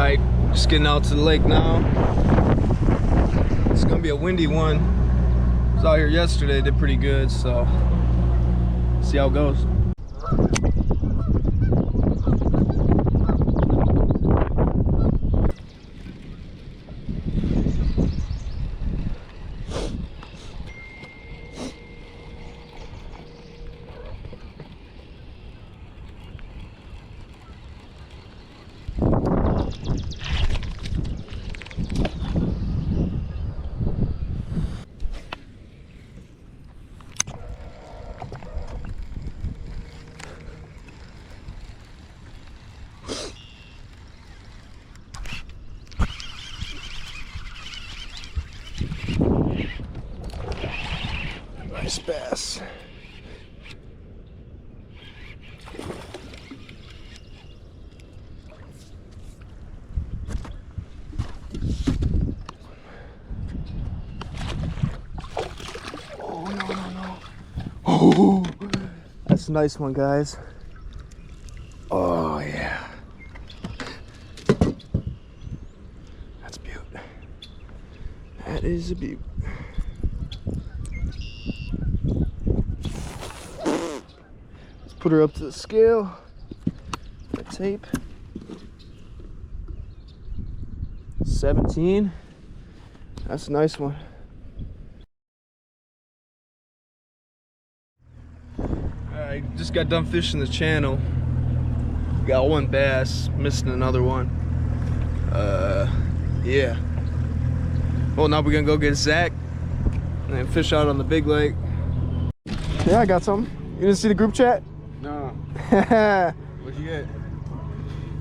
Alright, just getting out to the lake now. It's gonna be a windy one. I was out here yesterday, did pretty good, so see how it goes. Nice bass. Oh, no. Oh, that's a nice one, guys. Oh, yeah. That's a beaut. That is a beaut. Put her up to the scale. The tape. 17. That's a nice one. I just got done fishing the channel. Got one bass, missing another one. Yeah. Well, now we're gonna go get Zach and then fish out on the big lake. Yeah, I got something. You didn't see the group chat? No. What'd you get?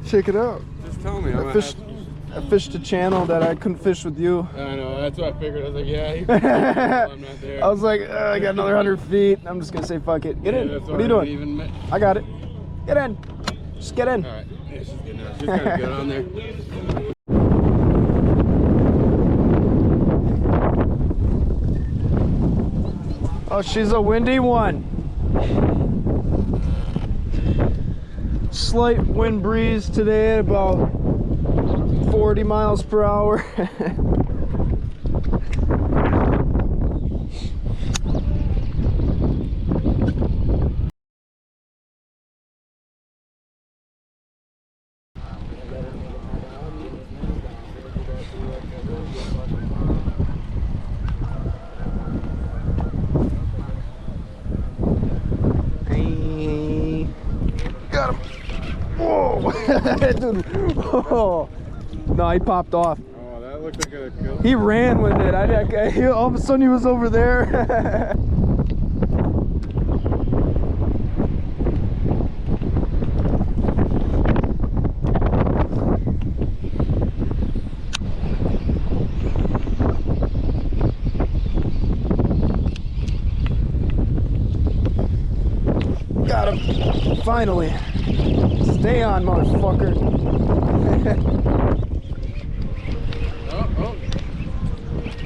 Check it out. Just tell me. I fished a channel that I couldn't fish with you. I know, that's what I figured. I was like, yeah, I'm not there. I was like, I got another 100 feet. I'm just gonna say fuck it. Get in. What are you doing? I got it. Get in. Just get in. All right. Yeah, she's good now. She's kind of good on there. Oh, she's a windy one. Slight wind breeze today, about 40 miles per hour. Got him. Whoa. Dude. Oh. No, he popped off. Oh, that looked like a kill. He ran with it. All of a sudden he was over there. Got him. Finally. Stay on, motherfucker.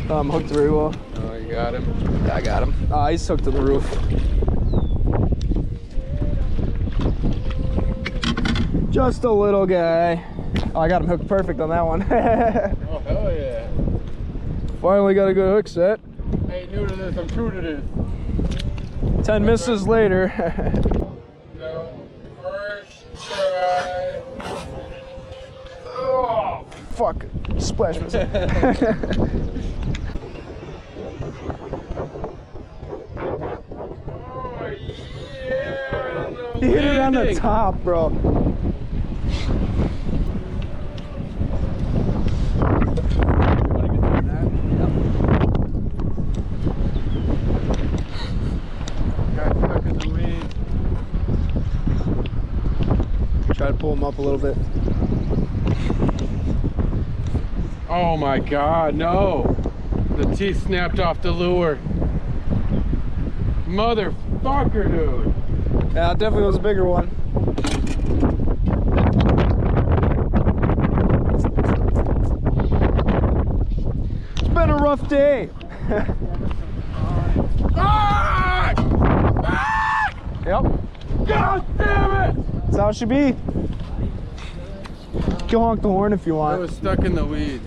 I'm hooked very well. Oh, you got him? Yeah, I got him. He's hooked to the roof. Just a little guy. Oh, I got him hooked perfect on that one. Oh, hell yeah. Finally got a good hook set. I ain't new to this, I'm true to this. 10 misses later. No, first try. Oh, fuck. Splash miss. Oh, yeah. He hit it on the top, bro. Try to pull him up a little bit. Oh my God, no. The teeth snapped off the lure. Motherfucker, dude. Yeah, it definitely was a bigger one. It's been a rough day. Ah! Ah! Yep. God damn it! That's how it should be. You can honk the horn if you I want. was stuck in the weeds.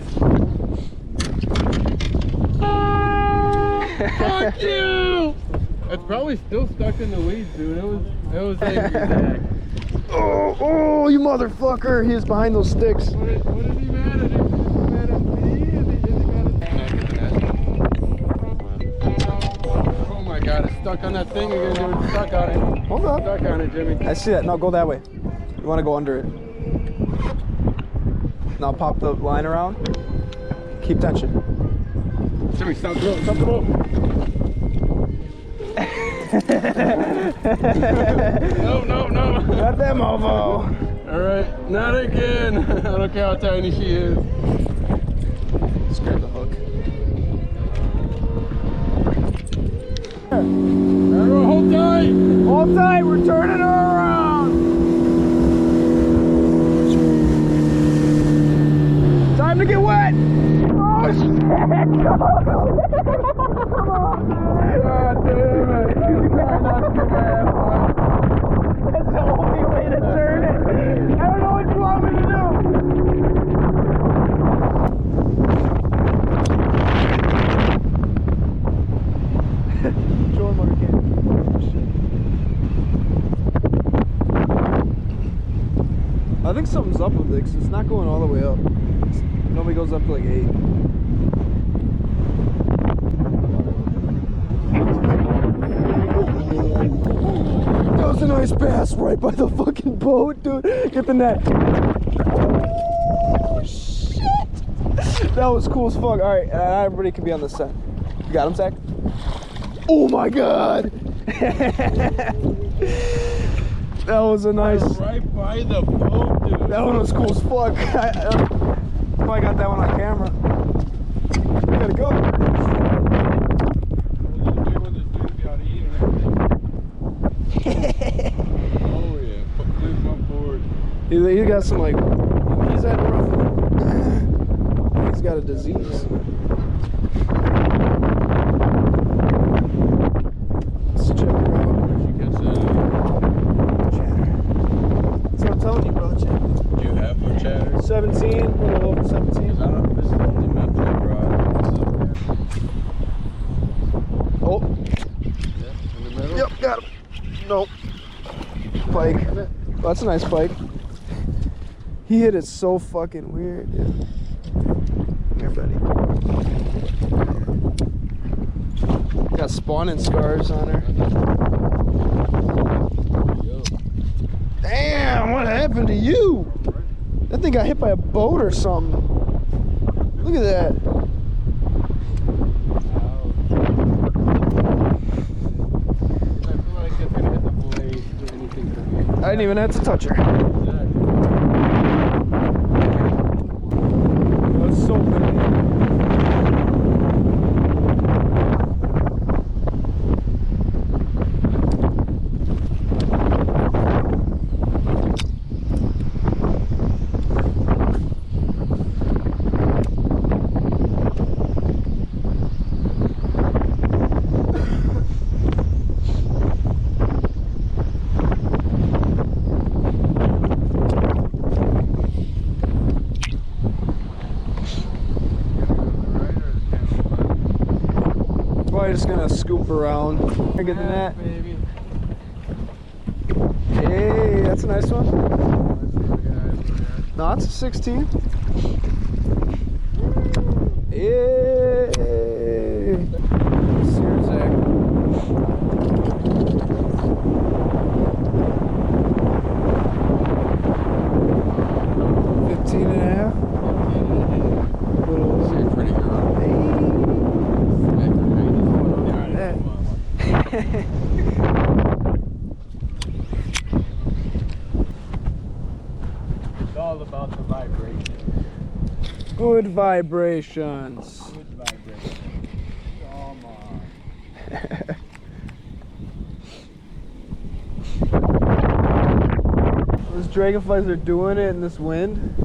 Fuck you! It's probably still stuck in the weeds, dude. It was angry, Zach. Oh, you motherfucker! He was behind those sticks. What is he mad at? Is he mad at me? Is he mad at... Oh my god, it's stuck on that thing again, dude. It's stuck on it. Hold up. Stuck on it, Jimmy. I see that. No, go that way. You want to go under it. Now pop the line around. Keep tension. Jimmy, stop the boat. Stop the boat. No. Got that mofo. Alright, not again. I don't care how tiny she is. Just grab the hook. Arrow, hold tight. Hold tight, we're turning her around. Time to get wet. Oh shit! God damn it. Try not to get my ass wet. That's the only way to turn it. I don't know what you want me to do. Show him what we can. I think something's up with it because it's not going all the way up. It only goes up to like 8. That was a nice pass right by the fucking boat, dude. Get the net. Oh, shit. That was cool as fuck. All right, everybody can be on this side. You got him, Zach? Oh my god. That was a nice. Right by the boat, dude. That one was cool as fuck. I got that one on camera. We gotta go. Oh yeah, please come forward. He got some like, he's had rough. He's got a disease. Let's check her out. Chatter. That's what I'm telling you, bro. Chatter. Do you have more chatter? 17, a little over 17. I don't know. This is only meant for rod. Oh, Yeah, in the middle. yep, got him. Nope. Pike. Oh, that's a nice pike. He hit it so fucking weird, dude. Come here, buddy. Got spawning scars on her. Damn, what happened to you? That thing got hit by a boat or something. Look at that. I didn't even have to touch her. That's so bad. Probably just gonna scoop around. Get the net. Baby. Hey, that's a nice one. No, it's a 16. Hey. Sears Zach. Pretty good. It's all about the vibration. Good vibrations. Good vibration. Come on. Those dragonflies are doing it in this wind.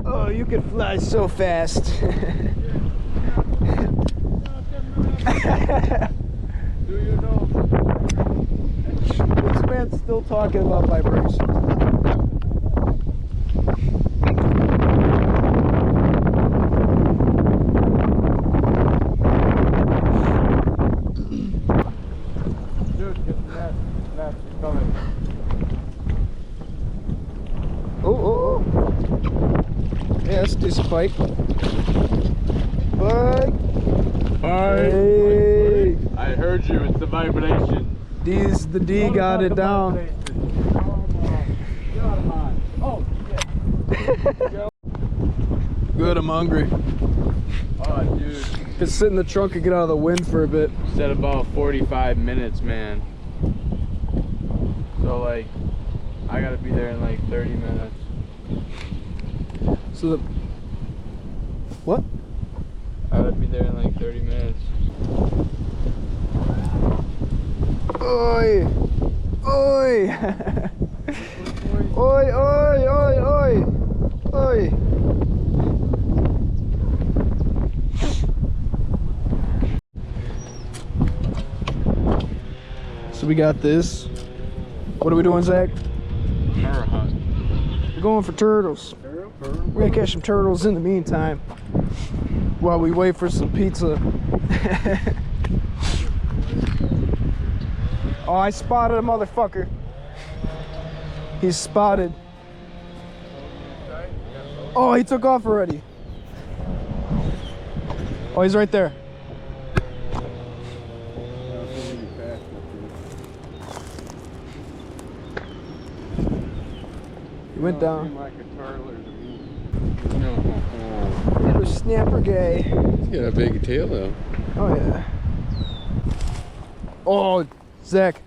Oh, you can fly so fast. Do you know? starts still talking about vibrations. Dude, get the net. Net, it's coming. Oh. Yeah, that's a decent bite. Bite. Hey. I heard you. It's the vibration. The D got it down. Oh, shit. Good, I'm hungry. Oh, dude. Just sit in the trunk and get out of the wind for a bit. Said about 45 minutes, man. So, like, I gotta be there in like 30 minutes. So the... What? I gotta be there in like 30 minutes. Oi! Oi! Oi, oi, oi, oi! Oi! So we got this. What are we doing, Zach? Turtle hunt. We're going for turtles. We're gonna catch some turtles in the meantime while we wait for some pizza. Oh, I spotted a motherfucker. He's spotted. Oh, he took off already. Oh, he's right there. He went down. Like a turtle or Little snapper guy. He's got a big tail though. Oh yeah. Oh, Zach.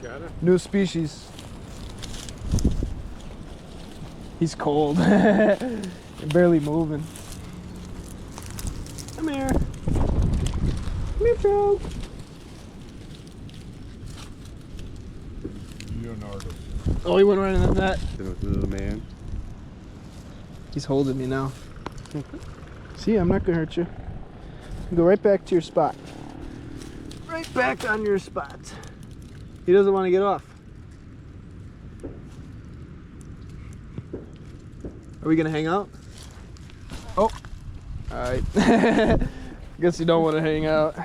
Got it? New species. He's cold. Barely moving. Come here. Come here, Joe. Leonardo. Oh, he went right in the net. Little man. He's holding me now. See, I'm not gonna hurt you. Go right back to your spot. Right back on your spot. He doesn't want to get off. Are we gonna hang out? Oh, all right. Guess you don't want to hang out.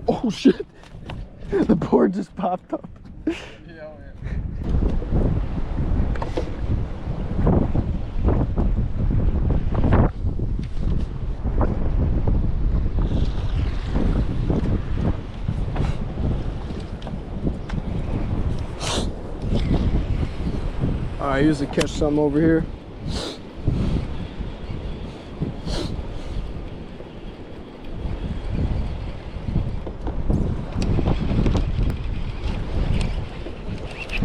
Oh shit! The board just popped up. Yeah, I usually catch some over here.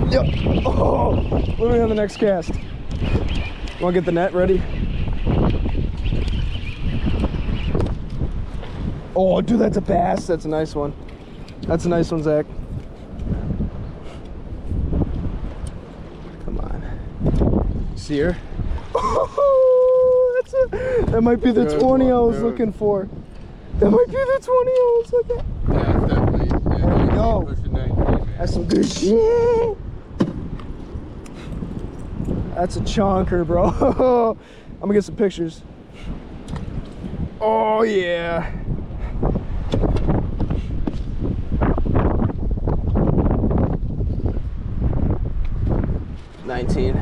Yep. Oh, what are we on the next cast? Want to get the net ready? Oh, dude, that's a bass. That's a nice one. That's a nice one, Zach. Come on. See her? Oh, that might be the Good 20 I one, was dude. looking for. That might be the 20 I was looking for. yeah, it's definitely. Yeah, There we go. Pushing 19, man. That's some good shit. That's a chonker, bro. I'm gonna get some pictures. Oh yeah. $19,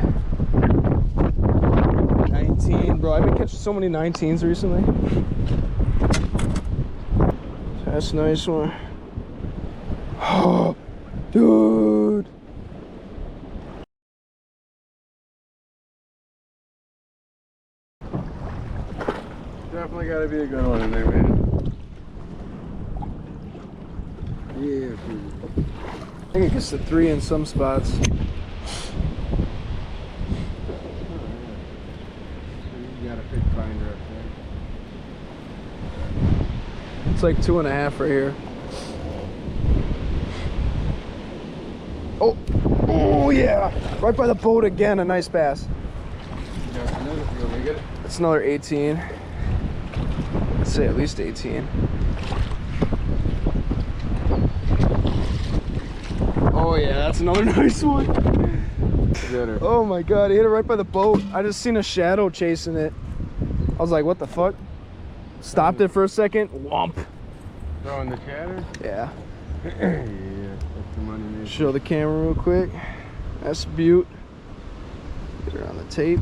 bro. I've been catching so many 19s recently. That's a nice one. Oh, dude. Definitely gotta be a good one in there, man. Yeah, dude. I think it gets to 3 in some spots. You got a big finder up there. It's like 2.5 right here. Oh, oh yeah, right by the boat again. A nice bass. You got another really good. good. That's another 18. I'd say at least 18. Oh yeah, that's another nice one. Gooder. Oh my god, he hit it right by the boat. I just seen a shadow chasing it. I was like, what the fuck? Stopped it for a second. Whomp. Throwing the chatter? Yeah. Yeah, that's the money made. Show the camera real quick. That's Butte. Get her on the tape.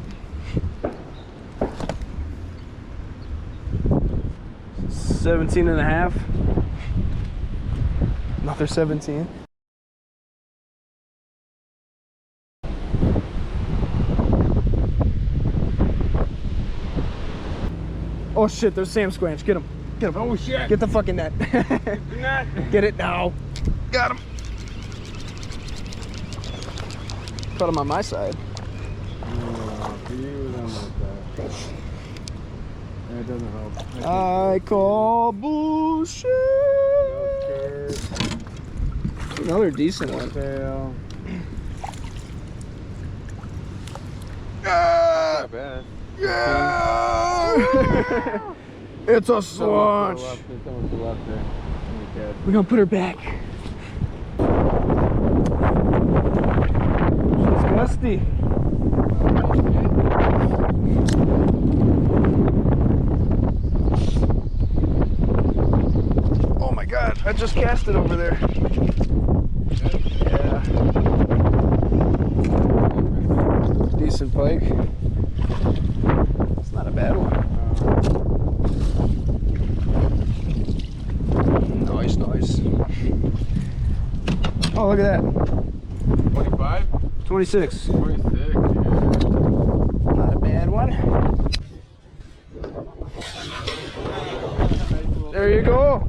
17 and a half. Another 17. Oh shit, there's Sam Squanch. Get him. Get him. Oh shit. Get the fucking net. Net. Get it now. Got him. Put him on my side. That doesn't help. I call bullshit. Another decent one. Fail. Yeah. Not bad. Yeah. It's a squanch. There's someone to the left there. We're gonna put her back. She's gusty. Oh my god, I just cast it over there. Yeah. Decent pike. It's not a bad one. Nice, nice. Oh, look at that. 25? 26. 26, yeah. Not a bad one. There you go.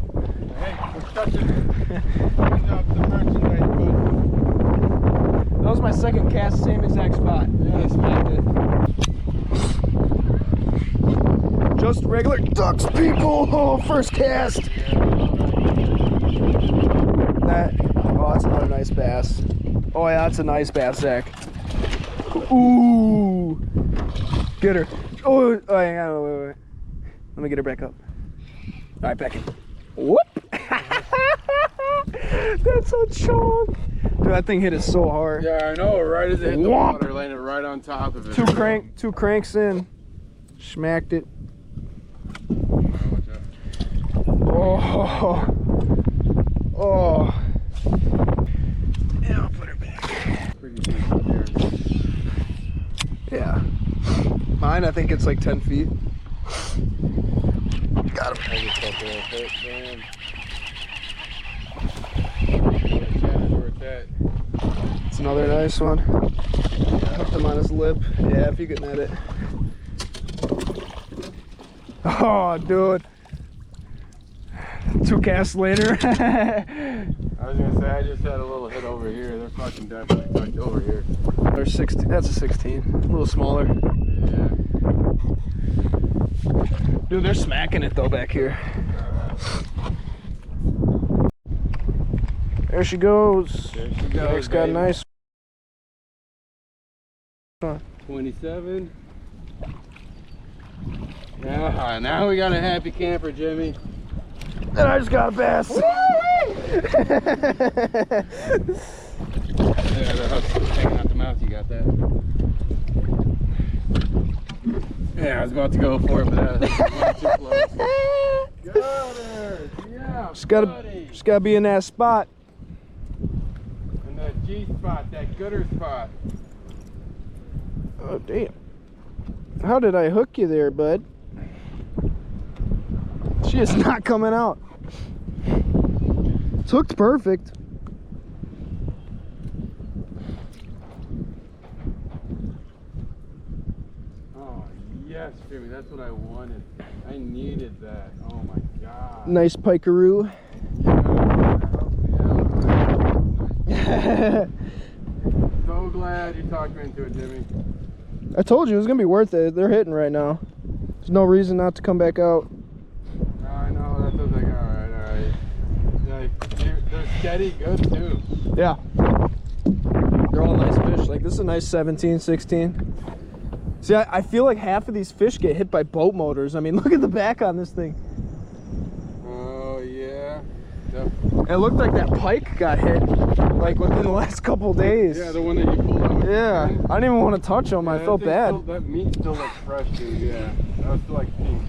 Hey, we're touching up the merchandise, bud. That was my second cast, same exact spot. Yeah. I smacked it. Just regular ducks, people. Oh, first cast. That. Oh, that's another nice bass. Oh yeah, that's a nice bass, Zach. Ooh. Get her. Oh, hang on, wait. Let me get her back up. All right, back in. Whoop. That's a chunk. Dude, that thing hit it so hard. Yeah, I know. Right as it hit the Whomp. water, landed right on top of it. Two cranks in. Smacked it. Oh. Oh. Yeah, I'll put her back. Pretty decent there. Yeah. Mine, I think it's like 10 feet. Got him. I just felt a little hit, man. It's another nice one. Hooked him on his lip. Yeah, if you can net it. Oh, dude. 2 casts later. I was gonna say, I just had a little hit over here. They're fucking definitely tucked over here. Or 16. That's a 16. A little smaller. Yeah. Dude, they're smacking it though back here. There she goes. There she goes. Eric's got a nice. 27. Yeah, now we got a happy camper, Jimmy. And I just got a bass. Yeah, the hook's hanging out the mouth. You got that? Yeah, I was about to go for it, but that was too close. Got her! Yeah, Just buddy. gotta be in that spot. And that G spot, that gooder spot. Oh damn! How did I hook you there, bud? She is not coming out. It's hooked perfect. Oh yes, Jimmy, that's what I wanted. I needed that. Oh my god. Nice pikaroo. Yeah, so glad you talked me into it, Jimmy. I told you it was gonna be worth it. They're hitting right now. There's no reason not to come back out. I know, that was like, alright. Like, they're steady good too. Yeah. They're all nice fish. Like this is a nice 17, 16. See, I feel like half of these fish get hit by boat motors. I mean, look at the back on this thing. Oh, yeah. Definitely. It looked like that pike got hit, like within the last couple days. Yeah, the one that you pulled out. With Yeah, your hand. I didn't even want to touch them. Yeah, I felt bad. That meat still looks fresh, dude. Yeah, that was still like pink.